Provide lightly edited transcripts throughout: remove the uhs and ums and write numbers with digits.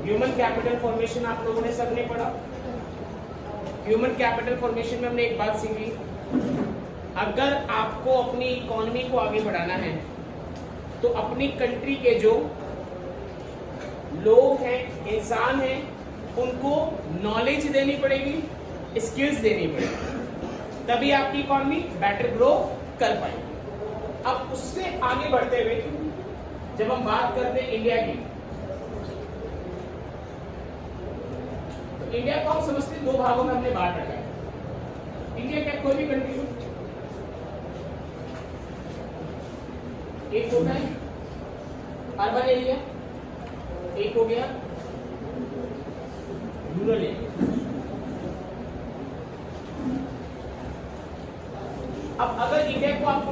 Human capital formation आप लोगों ने सबने पढ़ा। ह्यूमन कैपिटल फॉर्मेशन में हमने एक बात सीखी, अगर आपको अपनी इकोनॉमी को आगे बढ़ाना है तो अपनी कंट्री के जो लोग हैं, इंसान हैं, उनको नॉलेज देनी पड़ेगी, स्किल्स देनी पड़ेगी, तभी आपकी इकोनॉमी बेटर ग्रो कर पाएगी। अब उससे आगे बढ़ते हुए जब हम बात करते हैं इंडिया की, तो इंडिया को हम समझते हैं दो भागों में हमने बांट रखा है। इंडिया क्या कोई भी कंट्री हो, एक होता है अर्बन एरिया, एक हो गया रूरल एरिया। अब अगर इंडिया को आप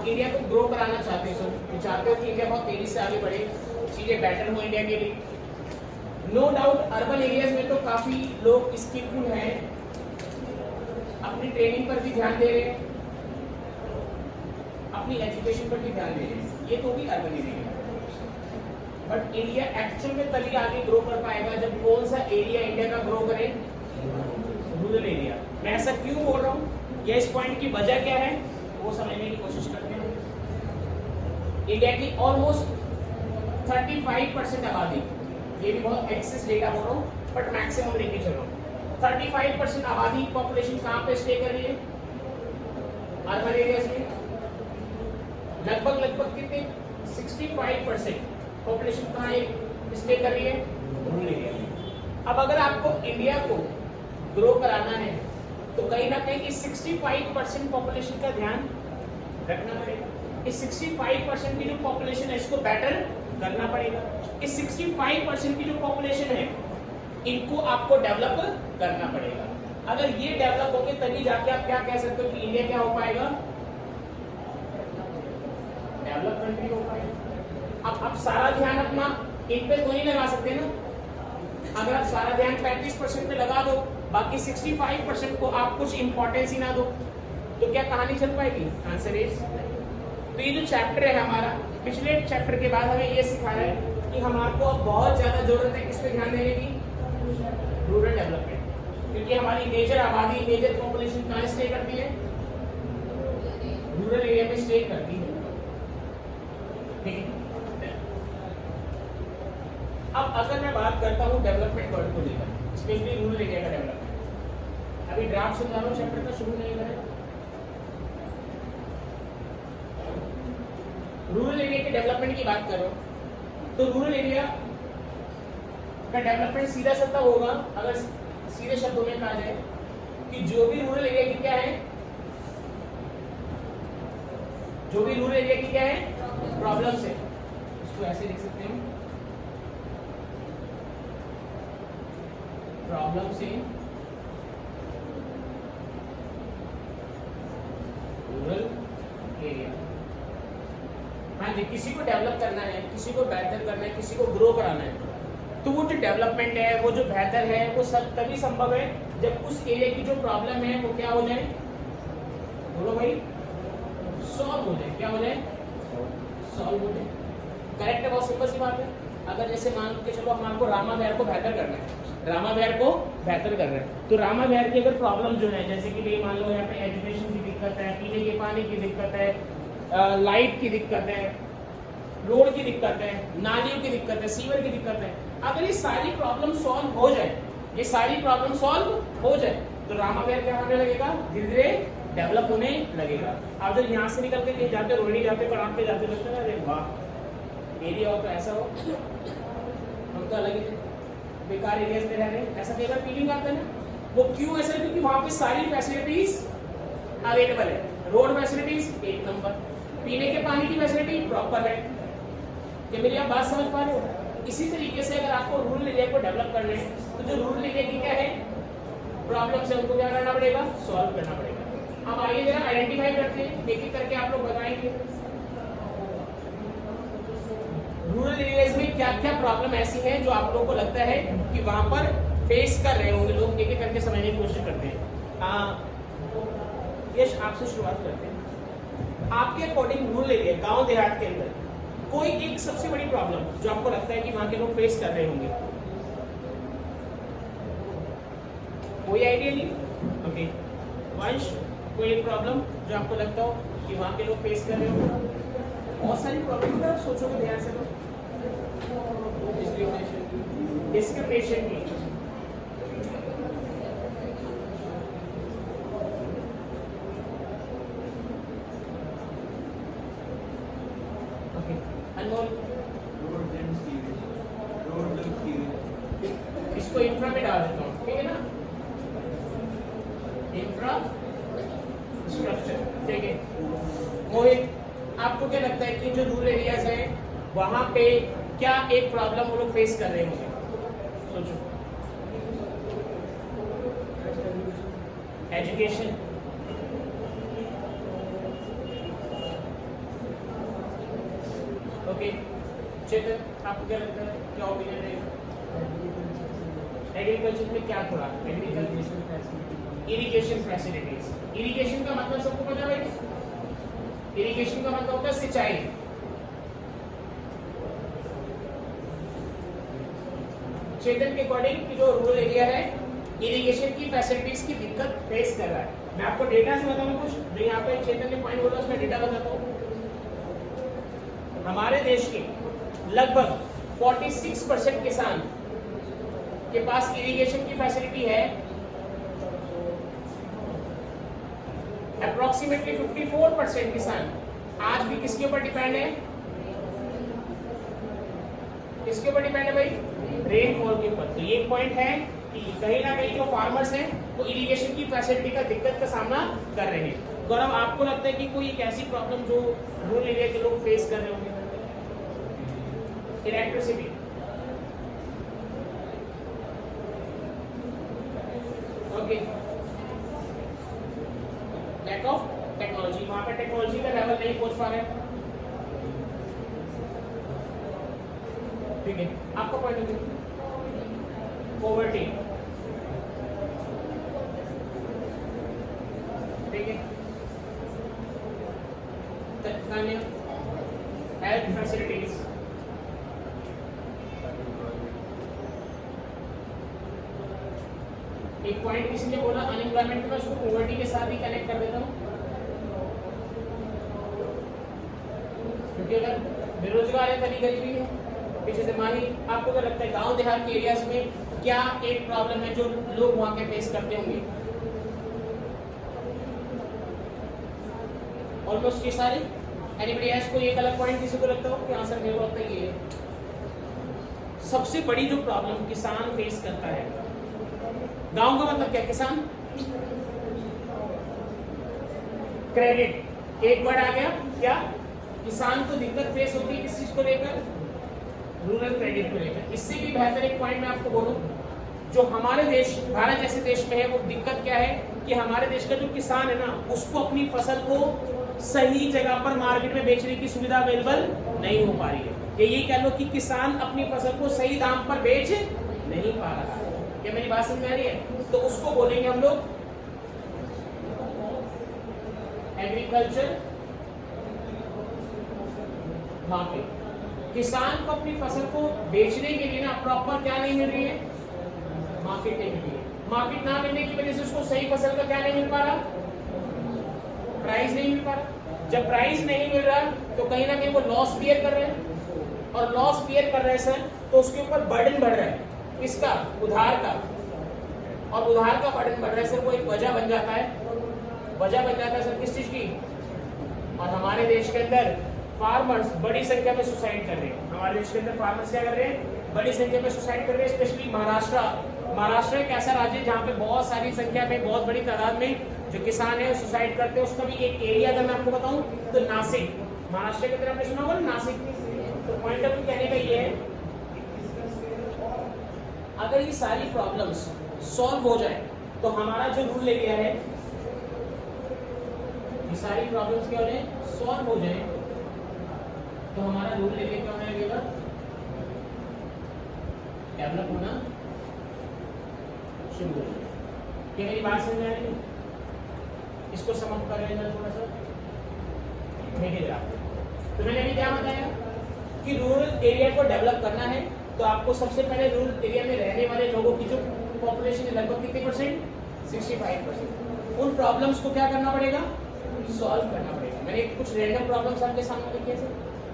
इंडिया को ग्रो कराना चाहते हो, तो चाहते हो कि इंडिया बहुत तेजी से आगे बढ़े, चीजें बेटर हो इंडिया के लिए, नो डाउट अर्बन एरियाज में तो काफी लोग स्किलफुल हैं, अपनी ट्रेनिंग पर भी ध्यान दे रहे हैं, अपनी एजुकेशन पर भी ध्यान दे रहे हैं, ये तो भी urban area. But India actual में तभी आगे ग्रो कर पाएगा जब कौन सा एरिया इंडिया का ग्रो करे, रूरल एरिया। मैं ऐसा क्यों बोल रहा हूँ या इस पॉइंट की वजह क्या है वो समझने की कोशिश करते हैं। इंडिया की ऑलमोस्ट 35% आबादी, ये भी बहुत एक्सेस डेटा बोल रहा हूँ बट मैक्सिमम लेके चलो, 35% आबादी पॉपुलेशन कहाँ पे स्टे कर रही है, अर्बन एरियाज में। लगभग कितने 65% पॉपुलेशन कहाँ स्टे कर रही है, रूरल एरिया में। अब अगर आपको इंडिया को ग्रो कराना है तो कहीं ना कहीं इस 65% पॉपुलेशन का ध्यान रखना पड़ेगा। इस 65% की जो पॉपुलेशन है इसको बेटर करना पड़ेगा। इस 65% की जो पॉपुलेशन है इनको आपको डेवलप करना पड़ेगा। अगर ये डेवलप होंगे तभी जाके आप क्या कह सकते हो कि इंडिया क्या हो पाएगा, डेवलप कंट्री हो पाएगा। अब सारा ध्यान अपना इन पे तो नहीं लगा सकते ना। अगर आप सारा ध्यान 35% पे लगा दो, बाकी 65% को आप कुछ इंपॉर्टेंस ही ना दो, तो क्या कहानी चल पाएगी? Answer is. तो ये जो चैप्टर है हमारा, पिछले चैप्टर के बाद हमें ये सिखाया है कि हमारे अब बहुत ज्यादा जरूरत है किस पे ध्यान देने की, रूरल डेवलपमेंट, क्योंकि हमारी मेजर आबादी, मेजर पॉपुलेशन कहाँ स्टे करती है, रूरल एरिया में स्टे करती है। ठीक है, अब अगर मैं बात करता हूँ डेवलपमेंट वर्ड को लेकर, स्पेशली रूरल एरिया का डेवलपमेंट, अभी ड्राफ्ट समझा रहा हूँ, चैप्टर का शुरू नहीं करें। रूरल एरिया के डेवलपमेंट की बात करो तो रूरल एरिया का डेवलपमेंट सीधा सा तब होगा अगर सीधे शब्दों में कहा जाए कि जो भी रूरल एरिया की क्या है, जो भी रूरल एरिया की क्या है प्रॉब्लम्स है, इसको ऐसे लिख सकते हैं, प्रॉब्लम्स इन रूरल एरिया। हाँ जी, किसी को डेवलप करना है, किसी को बेहतर करना है, किसी को ग्रो कराना है, तो वो जो डेवलपमेंट है, वो जो बेहतर है, वो सब तभी संभव है जब उस एरिया की जो प्रॉब्लम है वो क्या हो जाए, बोलो भाई, सॉल्व हो जाए। क्या हो जाए? सॉल्व हो जाए। करेक्ट है, बहुत सिंपल सी बात है। अगर जैसे मान के चलो हमारे को रामा विहार को बेहतर करना है, रामा विहार को बेहतर करना है, तो रामा विहार की अगर प्रॉब्लम जो है, जैसे कि मान लो यहाँ पे एजुकेशन की दिक्कत है, पीने के पानी की दिक्कत है, लाइट की दिक्कत है, रोड की दिक्कत है, नालियों की दिक्कत है, सीवर की दिक्कत है, अगर ये सारी प्रॉब्लम सॉल्व हो जाए, ये सारी प्रॉब्लम सॉल्व हो जाए, तो रामा विहार क्या होने लगेगा, धीरे धीरे डेवलप होने लगेगा। आप जब यहाँ से निकल के कहीं जाते, रोहिणी जाते, कड़ाप पे जाते, लगता है अरे वाह एरिया हो तो ऐसा हो, हम तो अलग ही बेकार एरियाज में रह रहे हैं, ऐसा कई बार फीलिंग आता है ना। वो क्यों ऐसा है? क्योंकि वहाँ पे सारी फैसिलिटीज अवेलेबल है, रोड फैसिलिटीज एक नंबर, पीने के पानी की फैसिलिटी प्रॉपर है। क्या मेरी आप बात समझ पा रहे हो? इसी तरीके से अगर आपको रूरल एरिया को डेवलप करना है तो जो रूरल एरिया की क्या है प्रॉब्लम्स है उनको क्या करना पड़ेगा, सॉल्व करना पड़ेगा। अब आइए जरा आइडेंटिफाई करते हैं, एक एक करके आप लोग बताएंगे रूरल एरियाज में क्या क्या प्रॉब्लम ऐसी है जो आप लोगों को लगता है कि वहां पर फेस कर रहे होंगे लोग। एक एक करके समझने की कोशिश करते हैं। यश, आपसे शुरुआत करते हैं। आपके अकॉर्डिंग रूरल एरिया, गांव देहात के अंदर कोई एक सबसे बड़ी प्रॉब्लम जो आपको लगता है कि वहां के लोग फेस कर रहे होंगे, कोई आइडिया नहीं? ओके वंश, कोई एक प्रॉब्लम जो आपको लगता हो कि वहां के लोग फेस कर रहे होंगे? बहुत सारी प्रॉब्लम है, सोचोगे ध्यान से। तो डिस्क्रिमिनेशन की इसको इंफ्रा में डाल देता हूँ, ठीक है ना? इंफ्रा स्ट्रक्चर, ठीक है। मोहित, आपको क्या लगता है कि जो रूरल एरियाज है वहां पे क्या एक प्रॉब्लम वो लोग फेस कर रहे होंगे? सोचो। Education, okay. चेतन, आपको क्या लगता है, क्या ओपिनियन है? एग्रीकल्चर में क्या थोड़ा इरिगेशन फैसिलिटीज। इरिगेशन का मतलब सबको पता है? इरिगेशन का मतलब होता है सिंचाई। चेतन के अकॉर्डिंग जो रूरल एरिया है इरिगेशन की फैसिलिटीज की दिक्कत फेस कर रहा है। मैं आपको डेटा से बताऊं कुछ जो यहाँ पे चेतन ने पॉइंट बोला, उसमें डेटा बताता हूँ। हमारे देश के लगभग 46% किसान के पास इरिगेशन की फैसिलिटी है। अप्रोक्सीमेटली 54% किसान आज भी किसके ऊपर डिपेंड है? किसके ऊपर डिपेंड है भाई? रेनफॉल के ऊपर। तो ये पॉइंट है कि कहीं ना कहीं जो फार्मर्स हैं वो इरिगेशन की फैसिलिटी का दिक्कत का सामना कर रहे हैं। गौरव, आपको लगता है कि कोई एक ऐसी प्रॉब्लम जो रूरल एरिया के लोग फेस कर रहे होंगे? Electricity, okay. Lack of technology, वहां पे टेक्नोलॉजी का लेवल नहीं पहुंच पा रहे, ठीक है। आपका पॉइंट ऑफ व्यू? पॉवर्टी, ठीक है। हेल्थ फैसिलिटीज, एक पॉइंट किसी ने बोला अनएम्प्लॉयमेंट, में उसको पॉवर्टी के साथ ही कनेक्ट कर देता हूँ, क्योंकि अगर बेरोजगार है तभी गरीबी है। पीछे से माही, आपको क्या लगता है गांव देहात के एरियाज में क्या एक प्रॉब्लम है जो लोग वहां के फेस करते होंगे? ऑलमोस्ट ये सारे। एनीबॉडी हैज कोई एक अलग पॉइंट किसी को लगता हो कि आंसर मेरे को लगता है ये सबसे बड़ी जो प्रॉब्लम किसान फेस करता है? गांव का मतलब क्या? किसान। क्रेडिट, एक वर्ड आ गया क्या? किसान को दिक्कत फेस होती है किस चीज को लेकर? रूरल क्रेडिट को लेकर। इससे भी बेहतर एक पॉइंट मैं आपको बोलूं, जो हमारे देश भारत जैसे देश में है, वो दिक्कत क्या है कि हमारे देश का जो किसान है ना, उसको अपनी फसल को सही जगह पर मार्केट में बेचने की सुविधा अवेलेबल नहीं हो पा रही है। ये कह लो कि किसान अपनी फसल को सही दाम पर बेच नहीं पा रहा है। क्या मेरी बात समझ में आ रही है? तो उसको बोलेंगे हम लोग एग्रीकल्चर मार्केट। किसान को अपनी फसल को बेचने के लिए ना प्रॉपर क्या नहीं मिल रही है? मार्केट नहीं मिल रही है। मार्केट ना मिलने की वजह से उसको सही फसल का क्या नहीं मिल पा रहा? प्राइस नहीं मिल पा रहा। जब प्राइस नहीं मिल रहा तो कहीं ना कहीं वो लॉस बियर कर रहे हैं, और लॉस बियर कर रहे हैं सर तो उसके ऊपर बर्डन बढ़ रहा है। किसका? उधार का। और उधार का बर्डन बढ़ रहा है सर, वो एक वजह बन जाता है। वजह बन जाता है सर किस चीज की? और हमारे देश के अंदर फार्मर्स बड़ी संख्या में सुसाइड कर रहे हैं। हमारे देश के अंदर फार्मर्स क्या कर रहे हैं? बड़ी संख्या में सुसाइड कर रहे हैं। स्पेशली महाराष्ट्र एक ऐसा राज्य है जहाँ पे बहुत सारी संख्या में, बहुत बड़ी तादाद में जो किसान है सुसाइड करते हैं। उसका भी एक एरिया अगर मैं आपको बताऊं तो नासिक, महाराष्ट्र के अंदर आपने सुना होगा नासिक। तो पॉइंट ऑफ व्यू कहने का ये है, अगर ये सारी प्रॉब्लम्स सॉल्व हो जाए तो हमारा जो रूरल एरिया है, ये सारी प्रॉब्लम्स क्या हो जाए? सॉल्व हो जाए तो हमारा रूरल एरिया क्या होने लगेगा? डेवलप होना शुरू हो जाए। क्या मेरी बात समझ में आ रही है? इसको समाप्त कर रहे हैं थोड़ा सा, देखिए जरा। तो मैंने अभी क्या बताया कि रूरल एरिया को डेवलप करना है तो आपको सबसे पहले रूरल एरिया में रहने वाले लोगों की जो पॉपुलेशन है लगभग कितने परसेंट, 65%, उन प्रॉब्लम्स को क्या करना पड़ेगा, सॉल्व करना पड़ेगा। मैंने कुछ रैंडम प्रॉब्लम्स आपके सामने लिखे थे,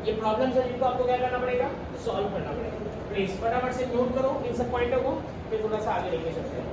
ये प्रॉब्लम्स है जिनको आपको क्या करना पड़ेगा, सॉल्व करना पड़ेगा। प्लीज फटाफट से नोट करो इन सब पॉइंटों को, फिर थोड़ा सा आगे लेके चलते हैं।